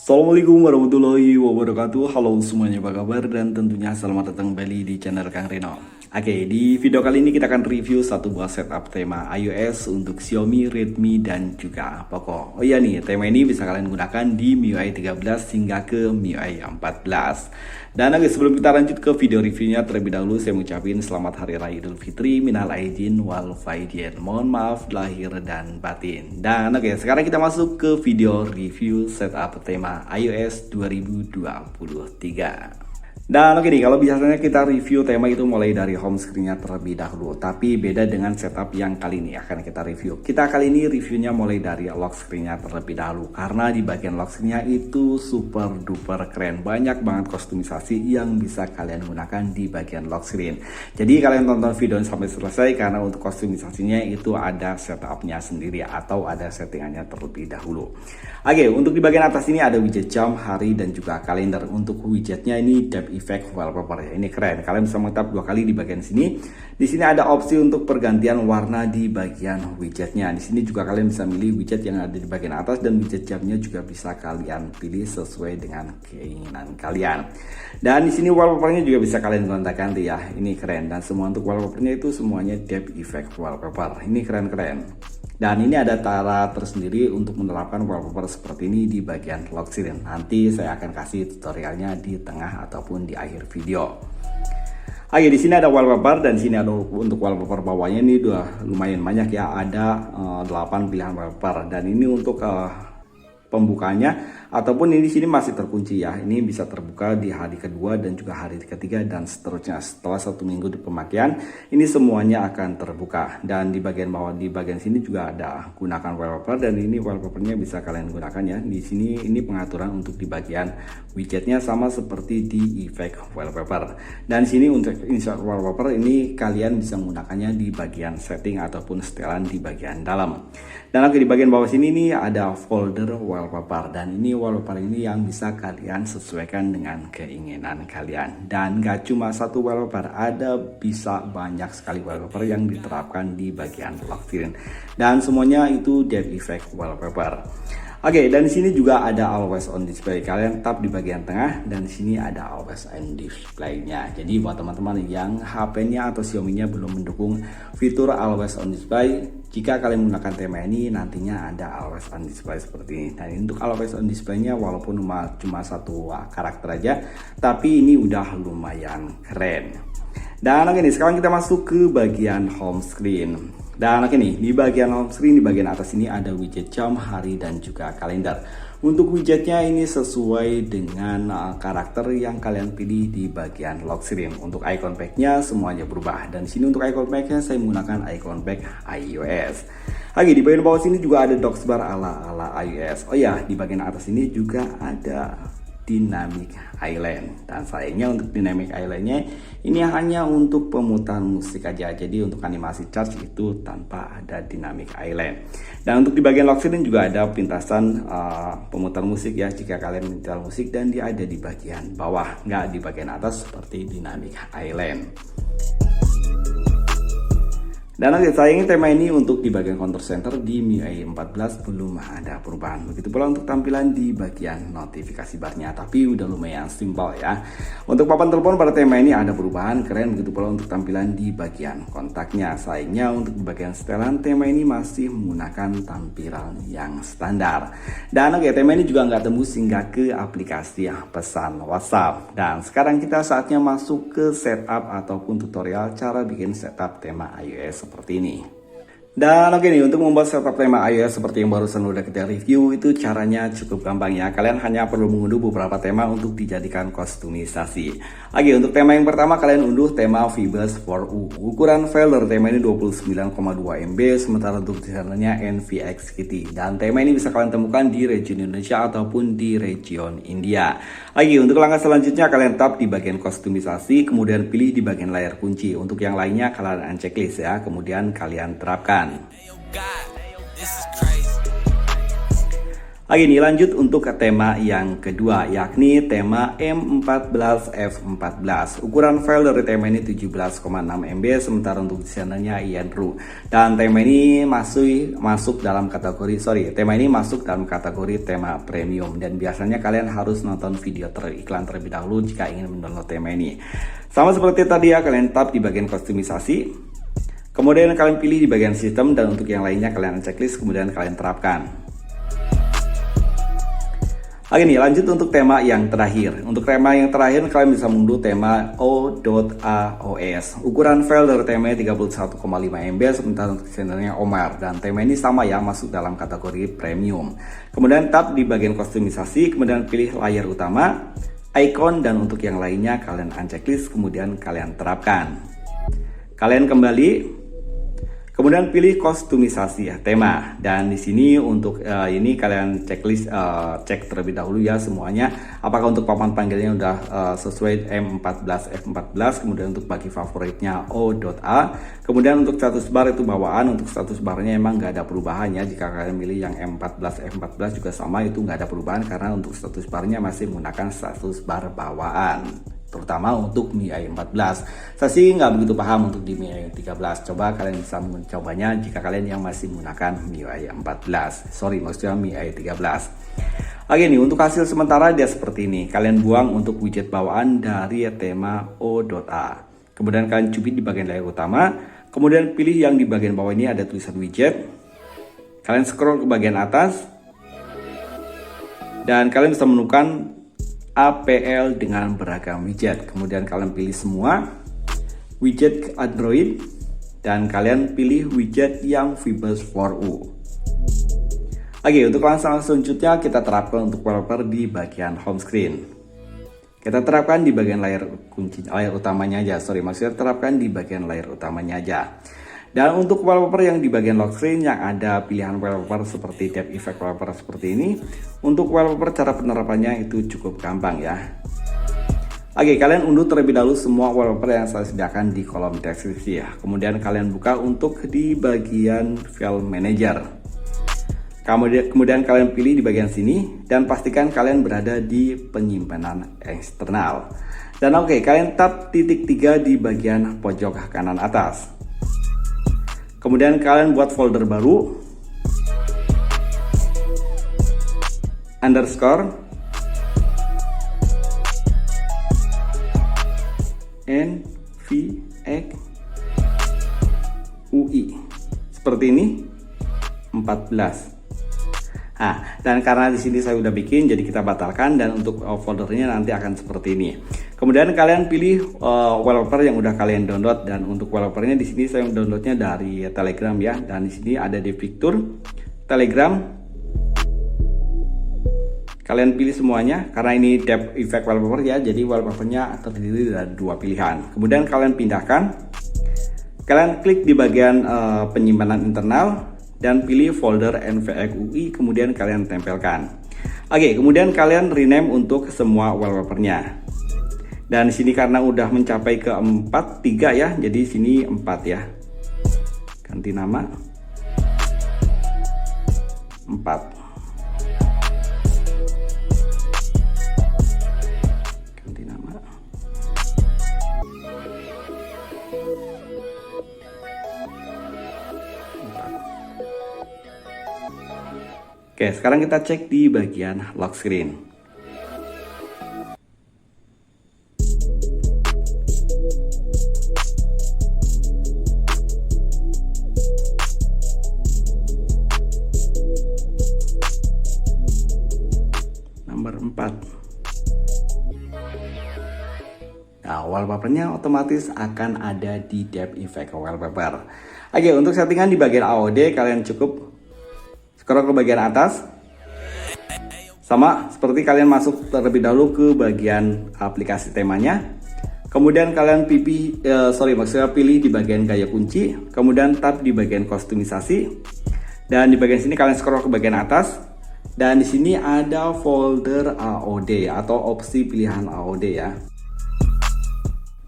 Assalamualaikum warahmatullahi wabarakatuh. Halo semuanya, apa kabar? Dan tentunya selamat datang kembali di channel Kang Reno. Oke, di video kali ini kita akan review satu buah setup tema iOS untuk Xiaomi, Redmi, dan juga Poco. Oh iya nih, tema ini bisa kalian gunakan di MIUI 13 hingga ke MIUI 14. Dan oke, sebelum kita lanjut ke video reviewnya, terlebih dahulu saya mengucapkan selamat Hari Raya Idul Fitri, minal aidin wal faidin. Mohon maaf lahir dan batin. Dan oke, sekarang kita masuk ke video review setup tema iOS 2023. Dan oke nih, kalau biasanya kita review tema itu mulai dari home screen-nya terlebih dahulu. Tapi beda dengan setup yang kali ini akan kita review. Kita kali ini reviewnya mulai dari lock screen-nya terlebih dahulu. Karena di bagian lock screen-nya itu super duper keren. Banyak banget kostumisasi yang bisa kalian gunakan di bagian lock screen. Jadi kalian tonton video ini sampai selesai karena untuk kostumisasinya itu ada setup-nya sendiri atau ada settingannya terlebih dahulu. Oke, untuk di bagian atas ini ada widget jam, hari, dan juga kalender. Untuk widgetnya ini depth effect wallpaper ya. Ini keren. Kalian bisa menetap dua kali di bagian sini. Di sini ada opsi untuk pergantian warna di bagian widgetnya. Di sini juga kalian bisa milih widget yang ada di bagian atas dan widget jamnya juga bisa kalian pilih sesuai dengan keinginan kalian. Dan di sini wallpapernya juga bisa kalian gonta-ganti ya. Ini keren dan semua untuk wallpapernya itu semuanya depth effect wallpaper. Ini keren-keren. Dan ini ada cara tersendiri untuk menerapkan wallpaper seperti ini di bagian lock screen. Nanti saya akan kasih tutorialnya di tengah ataupun di akhir video. Oke, di sini ada wallpaper dan di sini ada untuk wallpaper bawahnya ini udah lumayan banyak ya. Ada 8 pilihan wallpaper dan ini untuk pembukanya ataupun ini di sini masih terkunci ya. Ini bisa terbuka di hari kedua dan juga hari ketiga dan seterusnya. Setelah 1 minggu di pemakaian, ini semuanya akan terbuka. Dan di bagian bawah di bagian sini juga ada gunakan wallpaper dan ini wallpapernya bisa kalian gunakan ya. Di sini ini pengaturan untuk di bagian widgetnya sama seperti di effect wallpaper. Dan di sini untuk insert wallpaper ini kalian bisa menggunakannya di bagian setting ataupun setelan di bagian dalam. Dan oke, di bagian bawah sini nih ada folder wallpaper dan ini wallpaper ini yang bisa kalian sesuaikan dengan keinginan kalian. Dan gak cuma satu wallpaper, ada bisa banyak sekali wallpaper yang diterapkan di bagian lock screen. Dan semuanya itu depth effect wallpaper. Oke, dan di sini juga ada always on display. Kalian tap di bagian tengah dan di sini ada always on display-nya. Jadi buat teman-teman yang HP-nya atau Xiaomi-nya belum mendukung fitur always on display, jika kalian menggunakan tema ini nantinya ada always on display seperti ini. Dan untuk always on display-nya walaupun cuma satu karakter aja, tapi ini udah lumayan keren. Dan oke nih, sekarang kita masuk ke bagian home screen. Dan oke nih, di bagian home screen, di bagian atas ini ada widget jam, hari, dan juga kalender. Untuk widgetnya ini sesuai dengan karakter yang kalian pilih di bagian lock screen. Untuk icon pack-nya semuanya berubah. Dan di sini untuk icon pack-nya saya menggunakan icon pack iOS. Oke, di bagian bawah sini juga ada dock bar ala iOS. Oh ya, di bagian atas ini juga ada dynamic island dan sayangnya untuk dynamic islandnya ini hanya untuk pemutar musik aja, jadi untuk animasi charge itu tanpa ada dynamic island. Dan untuk di bagian lock screen juga ada pintasan pemutar musik ya jika kalian menyetel musik, dan dia ada di bagian bawah, nggak di bagian atas seperti dynamic island. Dan oke, sayangnya tema ini untuk di bagian counter center di MIUI 14 belum ada perubahan. Begitu pula untuk tampilan di bagian notifikasi barnya, tapi udah lumayan simpel ya. Untuk papan telepon pada tema ini ada perubahan, keren. Begitu pula untuk tampilan di bagian kontaknya. Sayangnya untuk di bagian setelan tema ini masih menggunakan tampilan yang standar. Dan oke, tema ini juga nggak tembus hingga ke aplikasi pesan WhatsApp. Dan sekarang kita saatnya masuk ke setup ataupun tutorial cara bikin setup tema iOS seperti ini. Dan oke nih, untuk membuat setup tema iOS seperti yang barusan udah kita review, itu caranya cukup gampang ya. Kalian hanya perlu mengunduh beberapa tema untuk dijadikan kostumisasi. Oke, untuk tema yang pertama kalian unduh tema Vibes 4U. Ukuran file dari tema ini 29,2 MB, sementara untuk desainnya NVX Kitty. Dan tema ini bisa kalian temukan di region Indonesia ataupun di region India. Oke, untuk langkah selanjutnya kalian tap di bagian kostumisasi, kemudian pilih di bagian layar kunci. Untuk yang lainnya kalian unchecklist ya, kemudian kalian terapkan. Oke, ini lanjut untuk ke tema yang kedua, yakni tema M14F14. Ukuran file dari tema ini 17,6 MB, sementara untuk desainernya Ian Ru. Dan tema ini masuk dalam kategori, tema ini masuk dalam kategori tema premium. Dan biasanya kalian harus nonton video iklan terlebih dahulu jika ingin mendownload tema ini. Sama seperti tadi ya, kalian tap di bagian kustomisasi. Kemudian kalian pilih di bagian sistem, dan untuk yang lainnya kalian checklist, kemudian kalian terapkan. Oke nih, lanjut untuk tema yang terakhir. Untuk tema yang terakhir kalian bisa mengunduh tema O.AOS. Ukuran file dari tema 31,5 MB, sementara untuk channelnya Omar. Dan tema ini sama ya, masuk dalam kategori premium. Kemudian tap di bagian kustomisasi, kemudian pilih layar utama, icon, dan untuk yang lainnya kalian unchecklist, kemudian kalian terapkan. Kalian kembali. Kemudian pilih kustomisasi ya, tema. Dan di sini untuk ini kalian checklist, cek terlebih dahulu ya semuanya. Apakah untuk papan panggilnya udah sesuai M14F14. Kemudian untuk bagi favoritnya O.A. Kemudian untuk status bar itu bawaan. Untuk status barnya emang nggak ada perubahan ya. Jika kalian milih yang M14F14 juga sama, itu nggak ada perubahan karena untuk status barnya masih menggunakan status bar bawaan. Terutama untuk MIUI 14. Saya sih nggak begitu paham untuk di MIUI 13. Coba kalian bisa mencobanya jika kalian yang masih menggunakan MIUI 14. Maksudnya MIUI 13. Oke nih, untuk hasil sementara dia seperti ini. Kalian buang untuk widget bawaan dari tema O.A. Kemudian kalian cubit di bagian layar utama. Kemudian pilih yang di bagian bawah ini ada tulisan widget. Kalian scroll ke bagian atas. Dan kalian bisa menemukan APL dengan beragam widget. Kemudian kalian pilih semua widget Android dan kalian pilih widget yang Fibers 4U. Oke, untuk langkah selanjutnya kita terapkan untuk wallpaper di bagian home screen. Kita terapkan di bagian layar utamanya aja. Maksudnya terapkan di bagian layar utamanya aja. Dan untuk wallpaper yang di bagian lock screen yang ada pilihan wallpaper seperti depth effect wallpaper seperti ini. Untuk wallpaper cara penerapannya itu cukup gampang ya. Oke, kalian unduh terlebih dahulu semua wallpaper yang saya sediakan di kolom deskripsi ya. Kemudian kalian buka untuk di bagian file manager. Kemudian kalian pilih di bagian sini dan pastikan kalian berada di penyimpanan eksternal. Dan oke, kalian tap titik 3 di bagian pojok kanan atas. Kemudian kalian buat folder baru, underscore NVXUI seperti ini 14. Dan karena di sini saya udah bikin, jadi kita batalkan, dan untuk foldernya nanti akan seperti ini. Kemudian kalian pilih wallpaper yang udah kalian download, dan untuk wallpapernya di sini saya downloadnya dari Telegram ya, dan di sini ada di fitur Telegram. Kalian pilih semuanya karena ini depth effect wallpaper ya, jadi wallpapernya terdiri dari 2 pilihan. Kemudian kalian pindahkan, kalian klik di bagian penyimpanan internal dan pilih folder NVXUI, kemudian kalian tempelkan. Oke, kemudian kalian rename untuk semua wallpapernya. Dan di sini karena udah mencapai ke 3 ya, jadi sini 4 ya. Ganti nama 4. Ganti nama. Oke, sekarang kita cek di bagian lock screen. Nomor 4. Nah, wallpapernya otomatis akan ada di depth effect wallpaper. Oke, untuk settingan di bagian AOD kalian cukup scroll ke bagian atas. Sama seperti kalian masuk terlebih dahulu ke bagian aplikasi temanya. Kemudian kalian pilih di bagian gaya kunci. Kemudian tap di bagian kustomisasi. Dan di bagian sini kalian scroll ke bagian atas. Dan di sini ada folder AOD atau opsi pilihan AOD ya.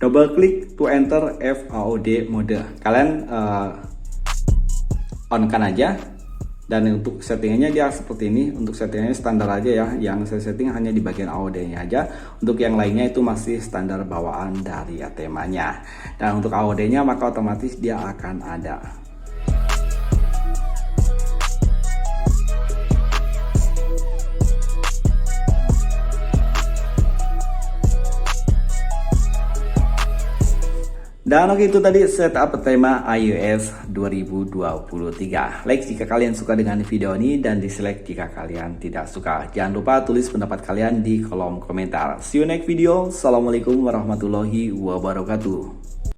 Double klik to enter FAOD mode. Kalian on kan aja. Dan untuk settingannya dia seperti ini. Untuk settingannya standar aja ya. Yang saya setting hanya di bagian AOD-nya aja. Untuk yang lainnya itu masih standar bawaan dari Atema-nya. Dan untuk AOD-nya maka otomatis dia akan ada. Dan oke, itu tadi setup Atema iOS 2023. Like jika kalian suka dengan video ini dan dislike jika kalian tidak suka. Jangan lupa tulis pendapat kalian di kolom komentar. See you next video. Assalamualaikum warahmatullahi wabarakatuh.